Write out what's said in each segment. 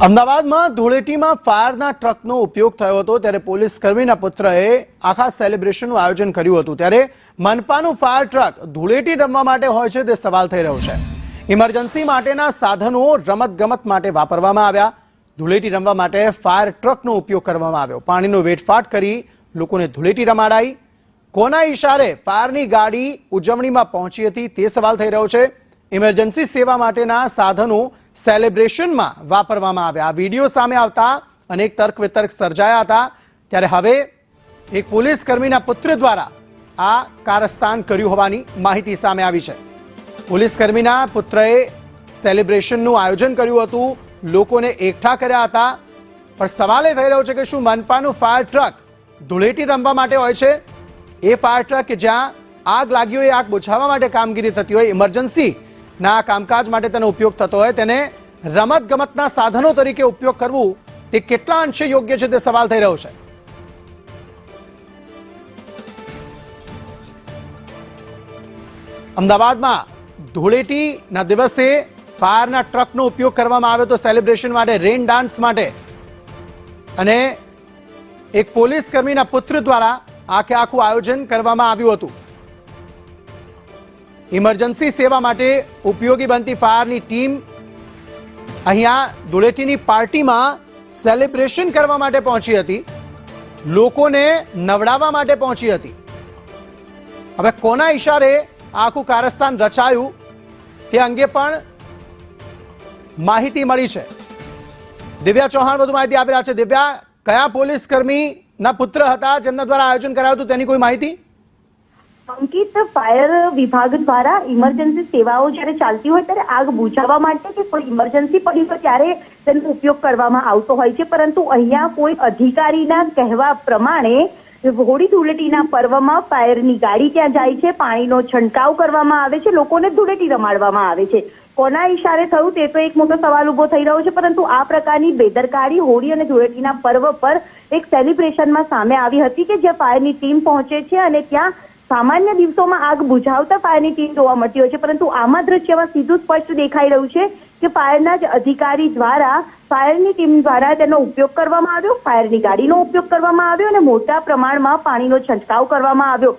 અમદાવાદમાં ધૂળેટીમાં ફાયરના ટ્રકનો ઉપયોગ થયો હતો ત્યારે પોલીસ કર્મીના પુત્રએ આખા સેલિબ્રેશનનું આયોજન કર્યું હતું ત્યારે મનપાનું ફાયર ટ્રક ધૂળેટી રમવા માટે હોય છે તે સવાલ થઈ રહ્યો છે। ઇમરજન્સી માટેના સાધનો રમતગમત માટે વાપરવામાં આવ્યા। ધૂળેટી રમવા માટે ફાયર ટ્રકનો ઉપયોગ કરવામાં આવ્યો। પાણીનો વેઠફાટ કરી લોકોને ધૂળેટી રમાડાઈ। કોના ઇશારે ફાયરની ગાડી ઉજવણીમાં પહોંચી હતી તે સવાલ થઈ રહ્યો છે। ઇમરજન્સી સેવા માટેના સાધનો સેલિબ્રેશનમાં વાપરવામાં આવ્યા। આ વિડીયો સામે આવતા અનેક તર્ક વિતર્ક સર્જાયા હતા ત્યારે હવે એક પોલીસ કર્મીના પુત્ર દ્વારા આ કારસ્તાન કર્યું હોવાની માહિતી સામે આવી છે। પોલીસ કર્મીના પુત્રએ સેલિબ્રેશનનું આયોજન કર્યું હતું, લોકોને એકઠા કર્યા હતા, પણ સવાલ એ થઈ રહ્યો છે કે શું મનપાનું ફાયર ટ્રક ધૂળેટી રમવા માટે હોય છે? એ ફાયર ટ્રક કે જ્યાં આગ લાગી હોય, આગ બુઝાવવા માટે કામગીરી થતી હોય, ઇમરજન્સી ના કામકાજ માટે તેનો ઉપયોગ થતો હોય, તેને રમતગમતના સાધનો તરીકે ઉપયોગ કરવું તે કેટલા અંશે યોગ્ય છે તે સવાલ થઈ રહ્યો છે। અમદાવાદમાં ધૂળેટીના દિવસે ફાયરના ટ્રકનો ઉપયોગ કરવામાં આવ્યો તો સેલિબ્રેશન માટે, રેન ડાન્સ માટે, અને એક પોલીસ કર્મીના પુત્ર દ્વારા આખે આખું આયોજન કરવામાં આવ્યું હતું। ઇમરજન્સી સેવા માટે ઉપયોગી બનતી ફાયરની ટીમ અહીંયા ધૂળેટીની પાર્ટીમાં સેલિબ્રેશન કરવા માટે પહોંચી હતી, લોકોને નવડાવવા માટે પહોંચી હતી। હવે કોના ઇશારે આખું કારસ્તાન રચાયું તે અંગે પણ માહિતી મળી છે। દિવ્યા ચૌહાણ વધુ માહિતી આપી રહ્યા છે। દિવ્યા, કયા પોલીસ કર્મીના પુત્ર હતા જેમના દ્વારા આયોજન કરાયું હતું તેની કોઈ માહિતી? અંકિત, ફાયર વિભાગ દ્વારા ઇમરજન્સી સેવાઓ જ્યારે ચાલતી હોય ત્યારે આગ બુઝાવવા માટે કે કોઈ ઇમરજન્સી પડી હોય ત્યારે તેનો ઉપયોગ કરવામાં આવતો હોય છે, પરંતુ અહીંયા કોઈ અધિકારીના કહેવા પ્રમાણે હોળી ધૂળેટીના પર્વમાં ફાયરની ગાડી ત્યાં જાય છે, પાણીનો છંટકાવ કરવામાં આવે છે, લોકોને ધૂળેટી રમાડવામાં આવે છે। કોના ઇશારે થયું તે તો એક મોટો સવાલ ઉભો થઈ રહ્યો છે, પરંતુ આ પ્રકારની બેદરકારી હોળી અને ધૂળેટીના પર્વ પર એક સેલિબ્રેશનમાં સામે આવી હતી કે જ્યાં ફાયરની ટીમ પહોંચે છે અને ત્યાં સામાન્ય દિવસોમાં આગ બુઝાવતા ફાયરની ટીમ જોવા મળતી હોય છે, પરંતુ આમાં દ્રશ્યમાં સીધું સ્પષ્ટ દેખાઈ રહ્યું છે કે ફાયરના જ અધિકારી દ્વારા ફાયરની ટીમ દ્વારા તેનો ઉપયોગ કરવામાં આવ્યો, ફાયરની ગાડીનો ઉપયોગ કરવામાં આવ્યો અને મોટા પ્રમાણમાં પાણીનો છંટકાવ કરવામાં આવ્યો।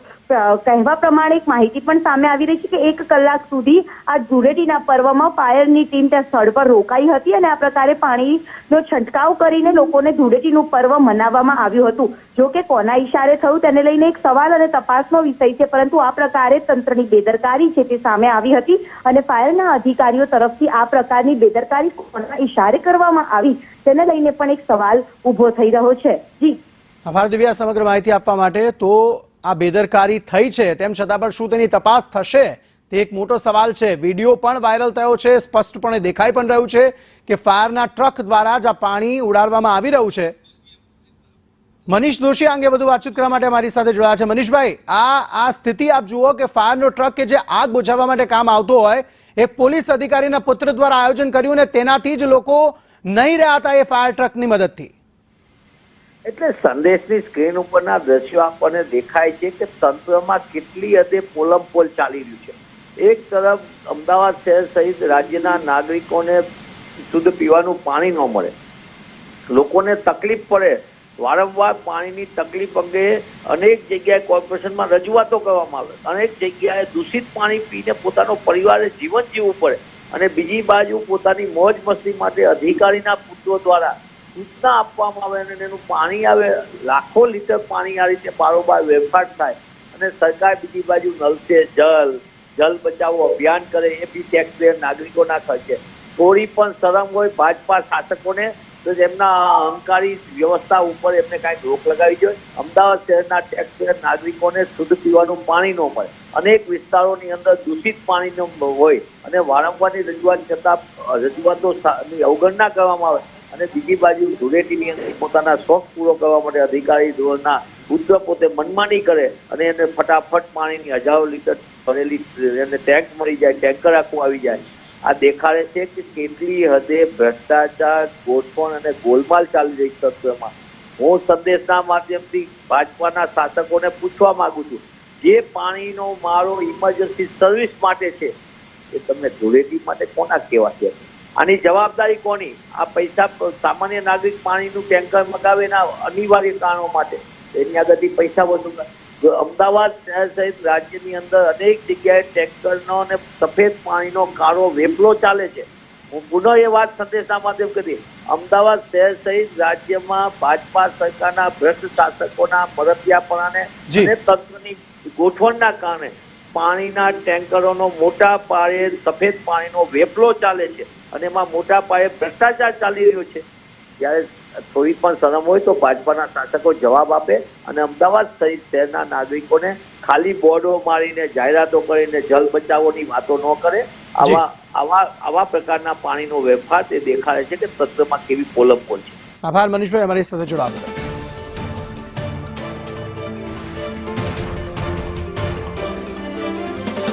કહેવા પ્રમાણે એક માહિતી પણ સામે આવી રહી છે કે 1 કલાક સુધી આ ધૂળેટીના પર્વમાં ફાયરની ટીમ ત્યાં સ્થળ પર રોકાઈ હતી અને આ પ્રકારે પાણીનો છંટકાવ કરીને લોકોને ધૂળેટીનું પર્વ મનાવવામાં આવ્યું હતું। જો કે કોના ઇશારે થયું તેને લઈને એક સવાલ અને તપાસનો વિષય છે, પરંતુ આ પ્રકારે તંત્રની બેદરકારી છે તે સામે આવી હતી અને ફાયરના અધિકારીઓ તરફથી આ પ્રકારની બેદરકારી કોના ઇશારે કરવામાં આવી તેને લઈને પણ એક સવાલ ઉભો થઈ રહ્યો છે। જી આભાર દિવ્યા સમગ્ર માહિતી આપવા માટે। તો આ બેદરકારી થઈ છે તેમ છતાં પણ શું તેની તપાસ થશે તે એક મોટો સવાલ છે। વિડીયો પણ વાયરલ થયો છે, સ્પષ્ટપણે દેખાઈ પણ રહ્યું છે કે ફાયરના ટ્રક દ્વારા જ આ પાણી ઉડાડવામાં આવી રહ્યું છે। મનીષ દોશી અંગે વધુ વાતચીત કરવા માટે અમારી સાથે જોડાયા છે। મનીષભાઈ, આ સ્થિતિ આપ જુઓ કે ફાયરનો ટ્રક કે જે આગ બુઝાવવા માટે કામ આવતો હોય, એક પોલીસ અધિકારીના પુત્ર દ્વારા આયોજન કર્યું ને તેનાથી જ લોકો નહીં રહ્યા હતા એ ફાયર ટ્રકની મદદથી। એટલે સંદેશની સ્ક્રીન ઉપરના દ્રશ્યો આપણને દેખાય છે કે તંત્રમાં કેટલી હદે પોલમપોલ ચાલી રહ્યું છે। એક તરફ અમદાવાદ શહેર સહિત રાજ્યના નાગરિકોને શુદ્ધ પીવાનું પાણી ન મળે, લોકોને તકલીફ પડે, વારંવાર પાણીની તકલીફ અંગે અનેક જગ્યાએ કોર્પોરેશનમાં રજૂઆતો કરવામાં આવે, અનેક જગ્યાએ દૂષિત પાણી પીને પોતાનો પરિવારે જીવન જીવવું પડે, અને બીજી બાજુ પોતાની મોજ મસ્તી માટે અધિકારીના પુત્રો દ્વારા સૂચના આપવામાં આવે અને એનું પાણી આવે, લાખો લીટર પાણી આ રીતે બારોબાર વેફાટ થાય અને સરકાર બીજી બાજુ નલ સે જલ બચાવો અભિયાન કરે, એ બી ટેક્સપેયર નાગરિકોના ખર્ચે। થોડી પણ શરમ હોય ભાજપા શાસકોને તો એમના અહંકારી વ્યવસ્થા ઉપર એમને કાંઈક રોક લગાવી જોઈએ। અમદાવાદ શહેરના ટેક્સપેયર નાગરિકોને શુદ્ધ પીવાનું પાણી ન મળે, અનેક વિસ્તારોની અંદર દૂષિત પાણીનો હોય અને વારંવારની રજૂઆત છતાં રજૂઆતોની અવગણના કરવામાં આવે, અને બીજી બાજુ ધૂળેટીની અંદર પોતાના શોખ પૂરો કરવા માટે અધિકારી ધોરણના પુત્ર પોતે મનમાની કરે અને એને ફટાફટ પાણીની હજારો લીટર ભરેલી એને ટેન્ક મળી જાય, ટેન્કર આખું આવી જાય। આ દેખાડે છે કે કેટલી હદે ભ્રષ્ટાચાર, ગોઠવણ અને ગોલમાલ ચાલી રહી તંત્રમાં। હું સંદેશના માધ્યમથી ભાજપાના શાસકોને પૂછવા માંગુ છું, જે પાણીનો મારો ઇમરજન્સી સર્વિસ માટે છે એ તમને ધૂળેટી માટે કોના કહેવા છે? આની જવાબદારી કોની? આ પૈસા સામાન્ય નાગરિક પાણીનું ટેન્કર મગાવે એના અનિવાર્ય કારણો માટે એની આગળથી પૈસા વસૂલ કરે. અમદાવાદ શહેર સહિત રાજ્યની અંદર અનેક જગ્યાએ ટેન્કરનો અને સફેદ પાણીનો કાળો વેપલો ચાલે છે. હું પુનઃ એ વાત સંદેશના માધ્યમ કરી, અમદાવાદ શહેર સહિત રાજ્યમાં ભાજપા સરકારના ભ્રષ્ટ શાસકોના મરતિયાપણાને અને તંત્રની ગોઠવણના કારણે પાણીના ટેન્કરોનો મોટા પાયે સફેદ પાણીનો વેપલો ચાલે છે અને એમાં મોટા પાયે ભ્રષ્ટાચાર ચાલી રહ્યો છે. જ્યારે થોડી પણ શરમ હોય તો ભાજપાના શાસકો જવાબ આપે અને અમદાવાદ સહિત શહેરના નાગરિકોને ખાલી બોર્ડો મારીને જાહેરાતો કરીને જલ બચાવોની વાતો ન કરે. આવા પ્રકારના પાણીનો વેપાર તે દેખાડે છે કે તંત્રમાં કેવી પોલમપોલ છે. આભાર મનીષભાઈ, અમારી સાથે જોડાવા બદલ.